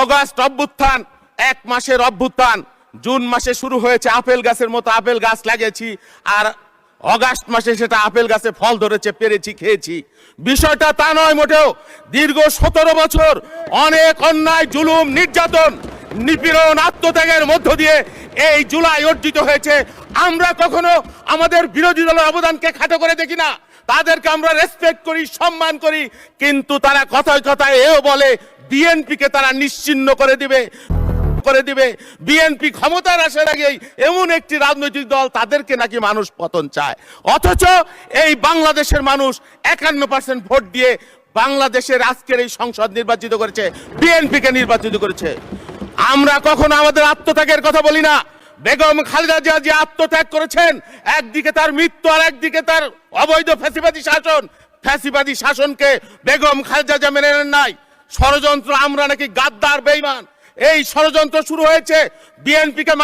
August অভ্যুত্থান 1 মাসের অভ্যুত্থান, জুন মাসে শুরু হয়েছে, আপেল গাছের মতো আপেল গাছ লাগিয়েছি, আর অগাস্ট মাসে সেটা আপেল গাছে ফল ধরেছে, পেরেছি, খেয়েছি। বিষয়টা তা নয় মোটেও। দীর্ঘ 17 বছর অনেক অন্যায়, জুলুম, নির্যাতন, নিপীড়ন, আত্মত্যাগের মধ্য দিয়ে এই জুলাই অর্জিত হয়েছে। আমরা কখনো আমাদের বিরোধী দলের অবদানকে খাটো করে দেখি না, তাদেরকে আমরা রেসপেক্ট করি, সম্মান করি। কিন্তু তারা কথায় কথায় এও বলে বিএনপিকে তারা নিশ্চিহ্ন করে দিবে। বিএনপি ক্ষমতার আসার আগেই এমন একটি রাজনৈতিক দল, তাদেরকে নাকি মানুষ পতন চায়। অথচ এই বাংলাদেশের মানুষ 51% ভোট দিয়ে বাংলাদেশের আজকের এই সংসদ নির্বাচিত করেছে, বিএনপিকে নির্বাচিত করেছে। আমরা কখনো আমাদের আত্মত্যাগের কথা বলি না। বেগম খালেদা জিয়া যে আত্মত্যাগ করেছেন, একদিকে তার মৃত্যু আর একদিকে তার অবৈধ ফ্যাসিবাদী শাসন, ফ্যাসিবাদী শাসনকে বেগম খালেদা জিয়া মেনে নেন নাই। ষড়যন্ত্র, আমরা নাকি গাদ্দার, বেঈমান, এই ষড়যন্ত্র শুরু হয়েছে বিএনপিকে